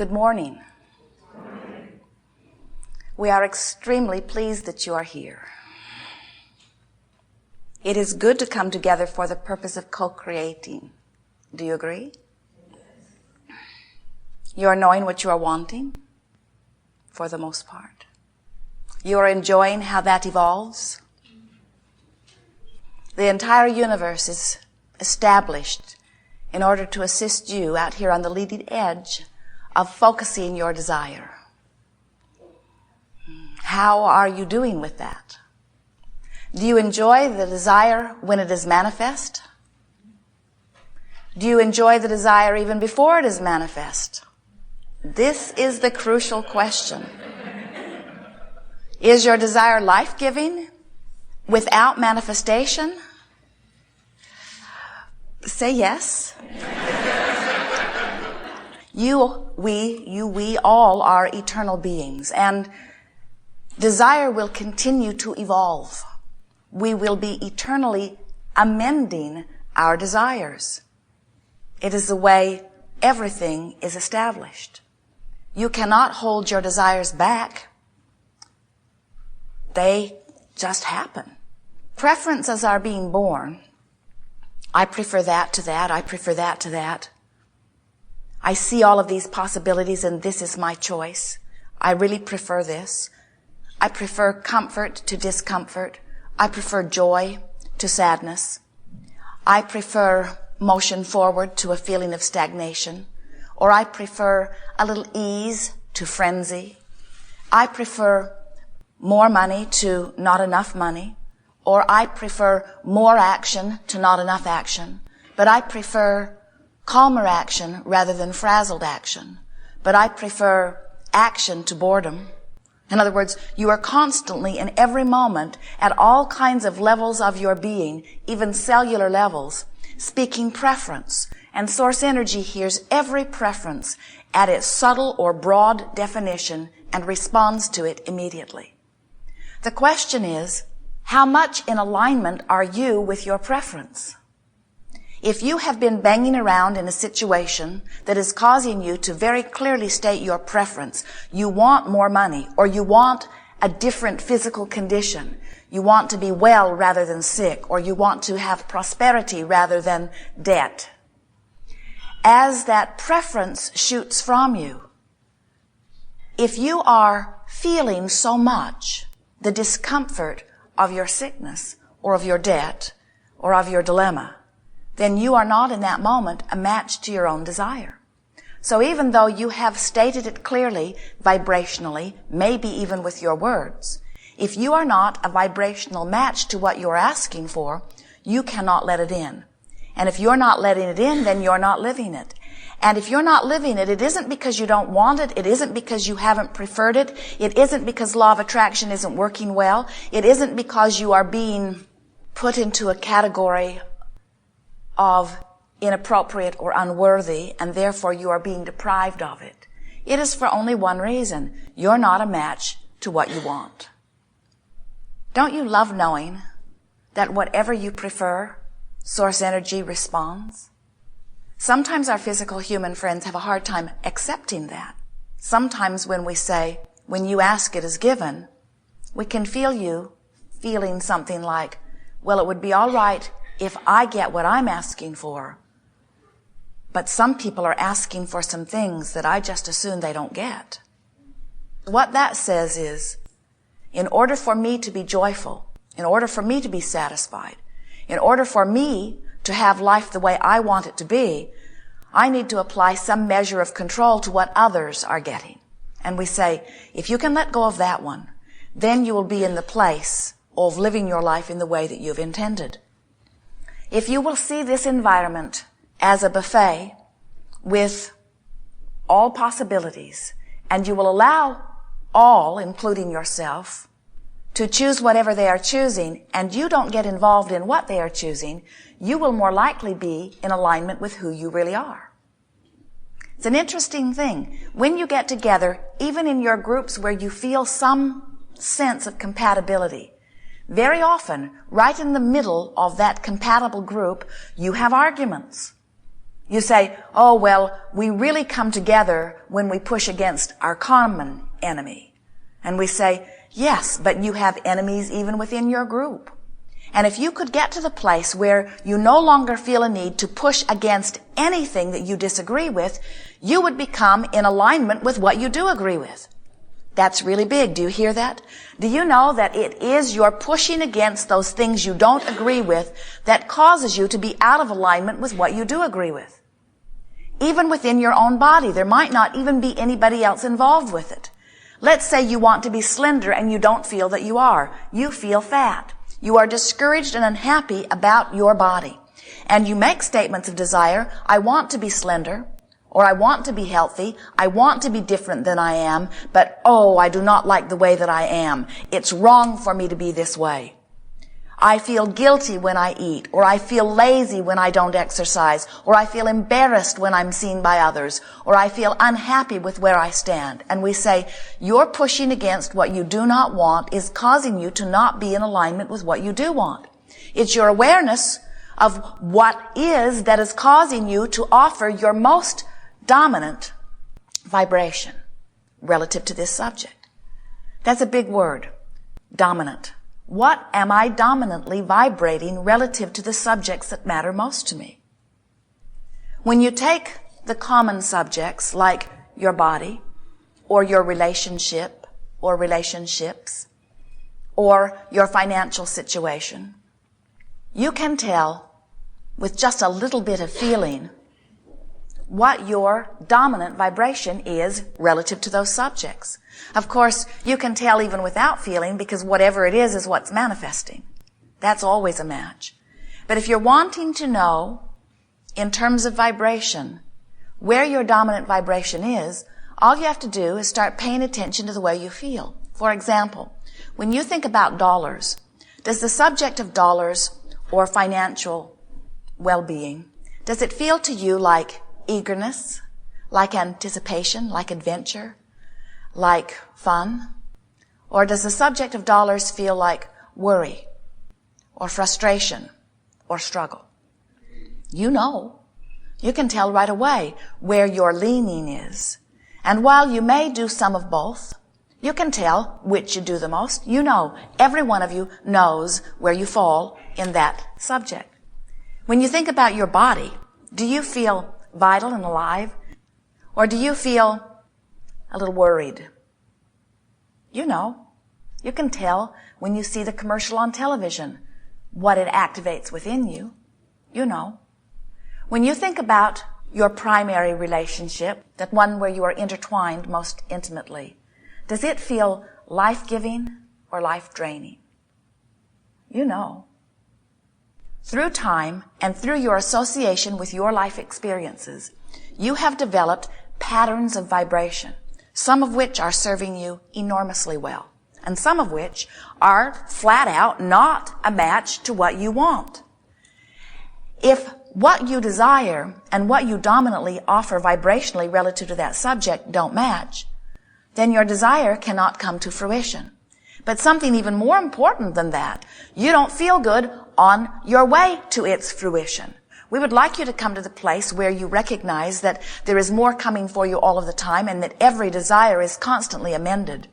Good morning. We are extremely pleased that you are here. It is good to come together for the purpose of co-creating. Do you agree? You are knowing what you are wanting, for the most part. You are enjoying how that evolves. The entire universe is established in order to assist you out here on the leading edge of focusing your desire. How are you doing with that? Do you enjoy the desire when it is manifest? Do you enjoy the desire even before it is manifest? This is the crucial question. Is your desire life-giving without manifestation? Say yes. We all are eternal beings, and desire will continue to evolve. We will be eternally amending our desires. It is the way everything is established. You cannot hold your desires back. They just happen. Preferences are being born. I prefer that to that. I prefer that to that. I see all of these possibilities and this is my choice. I really prefer this. I prefer comfort to discomfort. I prefer joy to sadness. I prefer motion forward to a feeling of stagnation. Or I prefer a little ease to frenzy. I prefer more money to not enough money. Or I prefer more action to not enough action. But I prefer calmer action rather than frazzled action. But I prefer action to boredom. In other words, you are constantly in every moment at all kinds of levels of your being, even cellular levels, speaking preference. And source energy hears every preference at its subtle or broad definition and responds to it immediately. The question is, how much in alignment are you with your preference? If you have been banging around in a situation that is causing you to very clearly state your preference, you want more money, or you want a different physical condition, you want to be well rather than sick, or you want to have prosperity rather than debt. As that preference shoots from you, if you are feeling so much the discomfort of your sickness, or of your debt, or of your dilemma, then you are not in that moment a match to your own desire. So even though you have stated it clearly, vibrationally, maybe even with your words, if you are not a vibrational match to what you're asking for, you cannot let it in. And if you're not letting it in, then you're not living it. And if you're not living it, it isn't because you don't want it. It isn't because you haven't preferred it. It isn't because law of attraction isn't working well. It isn't because you are being put into a category of inappropriate or unworthy, and therefore you are being deprived of it. It is for only one reason. You're not a match to what you want. Don't you love knowing that whatever you prefer, source energy responds? Sometimes our physical human friends have a hard time accepting that. Sometimes when we say, when you ask it is given, we can feel you feeling something like, well, it would be all right if I get what I'm asking for, but some people are asking for some things that I just assume they don't get. What that says is, in order for me to be joyful, in order for me to be satisfied, in order for me to have life the way I want it to be, I need to apply some measure of control to what others are getting. And we say, if you can let go of that one, then you will be in the place of living your life in the way that you've intended. If you will see this environment as a buffet with all possibilities, and you will allow all, including yourself, to choose whatever they are choosing, and you don't get involved in what they are choosing, you will more likely be in alignment with who you really are. It's an interesting thing. When you get together, even in your groups where you feel some sense of compatibility, very often, right in the middle of that compatible group, you have arguments. You say, oh, well, we really come together when we push against our common enemy. And we say, yes, but you have enemies even within your group. And if you could get to the place where you no longer feel a need to push against anything that you disagree with, you would become in alignment with what you do agree with. That's really big. Do you hear that? Do you know that it is your pushing against those things you don't agree with that causes you to be out of alignment with what you do agree with? Even within your own body, there might not even be anybody else involved with it. Let's say you want to be slender and you don't feel that you are. You feel fat. You are discouraged and unhappy about your body. And you make statements of desire. I want to be slender, or I want to be healthy. I want to be different than I am, but oh, I do not like the way that I am. It's wrong for me to be this way. I feel guilty when I eat, or I feel lazy when I don't exercise, or I feel embarrassed when I'm seen by others, or I feel unhappy with where I stand. And we say, your pushing against what you do not want is causing you to not be in alignment with what you do want. It's your awareness of what is that is causing you to offer your most dominant vibration relative to this subject. That's a big word, dominant. What am I dominantly vibrating relative to the subjects that matter most to me? When you take the common subjects like your body, or your relationship, or relationships, or your financial situation, you can tell with just a little bit of feeling what your dominant vibration is relative to those subjects. Of course, you can tell even without feeling because whatever it is what's manifesting. That's always a match. But if you're wanting to know, in terms of vibration, where your dominant vibration is, all you have to do is start paying attention to the way you feel. For example, when you think about dollars, does the subject of dollars or financial well-being, does it feel to you like eagerness, like anticipation, like adventure, like fun? Or does the subject of dollars feel like worry or frustration or struggle? You know. You can tell right away where your leaning is. And while you may do some of both, you can tell which you do the most. You know. Every one of you knows where you fall in that subject. When you think about your body, do you feel vital and alive? Or do you feel a little worried? You know. You can tell when you see the commercial on television what it activates within you. You know. When you think about your primary relationship, that one where you are intertwined most intimately, does it feel life-giving or life-draining? You know. Through time and through your association with your life experiences, you have developed patterns of vibration, some of which are serving you enormously well, and some of which are flat out not a match to what you want. If what you desire and what you dominantly offer vibrationally relative to that subject don't match, then your desire cannot come to fruition. But something even more important than that, you don't feel good on your way to its fruition. We would like you to come to the place where you recognize that there is more coming for you all of the time and that every desire is constantly amended.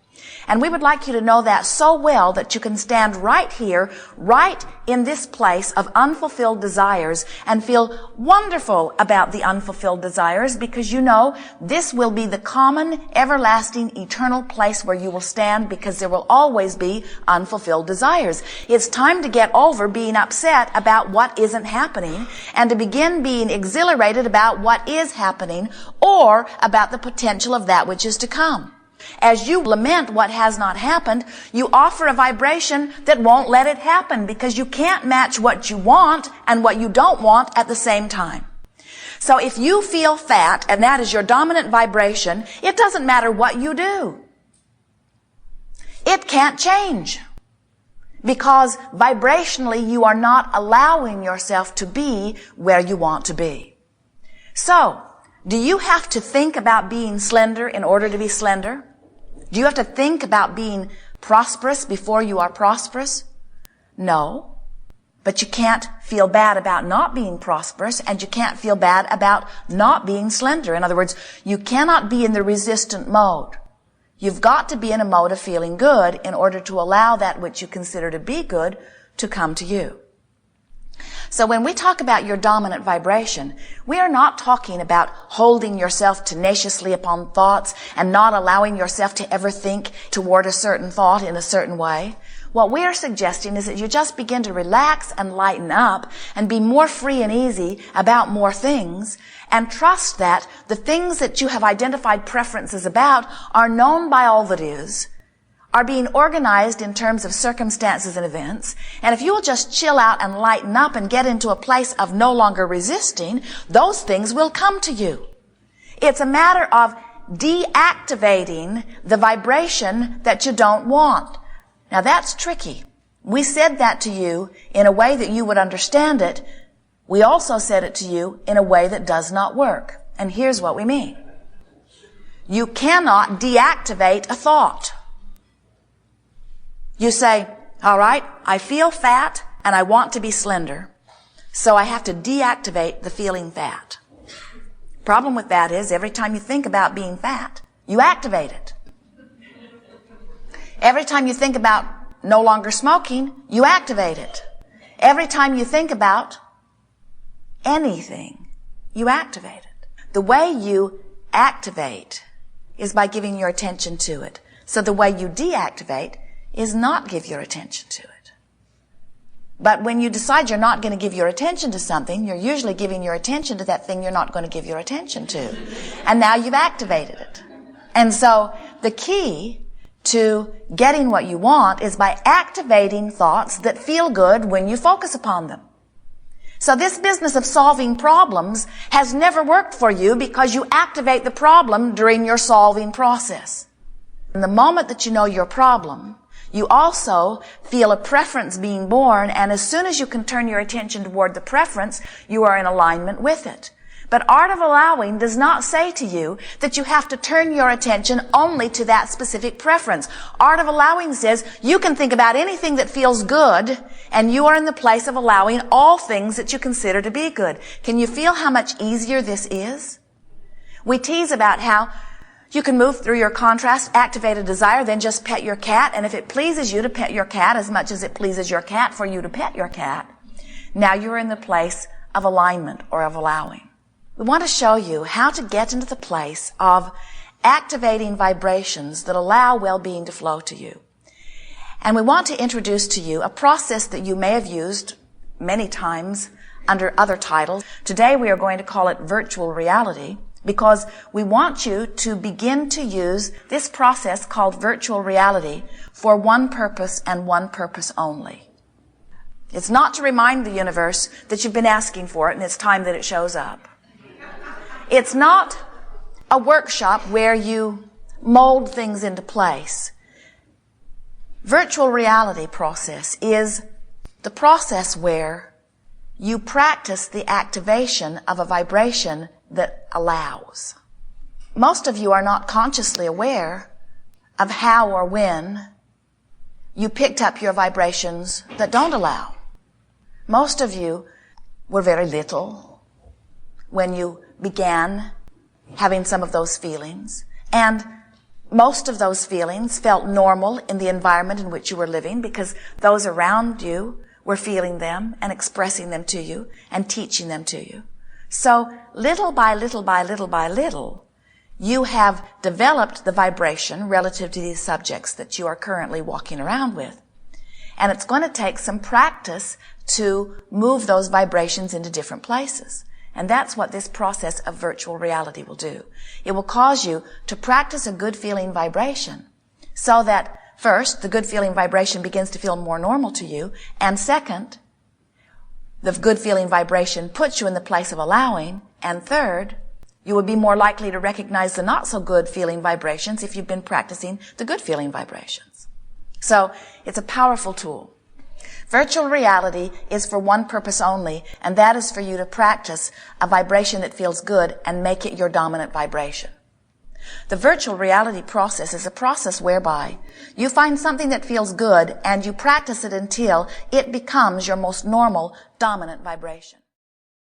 And we would like you to know that so well that you can stand right here, right in this place of unfulfilled desires and feel wonderful about the unfulfilled desires because you know this will be the common, everlasting, eternal place where you will stand because there will always be unfulfilled desires. It's time to get over being upset about what isn't happening and to begin being exhilarated about what is happening or about the potential of that which is to come. As you lament what has not happened, you offer a vibration that won't let it happen because you can't match what you want and what you don't want at the same time. So if you feel fat and that is your dominant vibration, it doesn't matter what you do. It can't change because vibrationally you are not allowing yourself to be where you want to be. So, do you have to think about being slender in order to be slender? Do you have to think about being prosperous before you are prosperous? No. But you can't feel bad about not being prosperous, and you can't feel bad about not being slender. In other words, you cannot be in the resistant mode. You've got to be in a mode of feeling good in order to allow that which you consider to be good to come to you. So when we talk about your dominant vibration, we are not talking about holding yourself tenaciously upon thoughts and not allowing yourself to ever think toward a certain thought in a certain way. What we are suggesting is that you just begin to relax and lighten up and be more free and easy about more things, and trust that the things that you have identified preferences about are known by all that is, are being organized in terms of circumstances and events, and if you will just chill out and lighten up and get into a place of no longer resisting, those things will come to you. It's a matter of deactivating the vibration that you don't want. Now that's tricky. We said that to you in a way that you would understand it. We also said it to you in a way that does not work. And here's what we mean. You cannot deactivate a thought. You say, all right, I feel fat and I want to be slender, so I have to deactivate the feeling fat. Problem with that is every time you think about being fat, you activate it. Every time you think about no longer smoking, you activate it. Every time you think about anything, you activate it. The way you activate is by giving your attention to it. So the way you deactivate is not give your attention to it. But when you decide you're not going to give your attention to something, you're usually giving your attention to that thing you're not going to give your attention to. And now you've activated it. And so the key to getting what you want is by activating thoughts that feel good when you focus upon them. So this business of solving problems has never worked for you because you activate the problem during your solving process. In the moment that you know your problem, you also feel a preference being born, and as soon as you can turn your attention toward the preference, you are in alignment with it. But Art of Allowing does not say to you that you have to turn your attention only to that specific preference. Art of Allowing says you can think about anything that feels good, and you are in the place of allowing all things that you consider to be good. Can you feel how much easier this is? We tease about how you can move through your contrast, activate a desire, then just pet your cat, and if it pleases you to pet your cat as much as it pleases your cat for you to pet your cat, now you're in the place of alignment or of allowing. We want to show you how to get into the place of activating vibrations that allow well-being to flow to you. And we want to introduce to you a process that you may have used many times under other titles. Today we are going to call it virtual reality, because we want you to begin to use this process called virtual reality for one purpose and one purpose only. It's not to remind the universe that you've been asking for it and it's time that it shows up. It's not a workshop where you mold things into place. Virtual reality process is the process where you practice the activation of a vibration that allows. Most of you are not consciously aware of how or when you picked up your vibrations that don't allow. Most of you were very little when you began having some of those feelings, and most of those feelings felt normal in the environment in which you were living because those around you were feeling them and expressing them to you and teaching them to you. So little by little by little by little, you have developed the vibration relative to these subjects that you are currently walking around with. And it's going to take some practice to move those vibrations into different places. And that's what this process of virtual reality will do. It will cause you to practice a good feeling vibration so that first, the good feeling vibration begins to feel more normal to you, and second, the good feeling vibration puts you in the place of allowing, and third, you will be more likely to recognize the not so good feeling vibrations if you've been practicing the good feeling vibrations. So, it's a powerful tool. Virtual reality is for one purpose only, and that is for you to practice a vibration that feels good and make it your dominant vibration. The virtual reality process is a process whereby you find something that feels good and you practice it until it becomes your most normal, dominant vibration.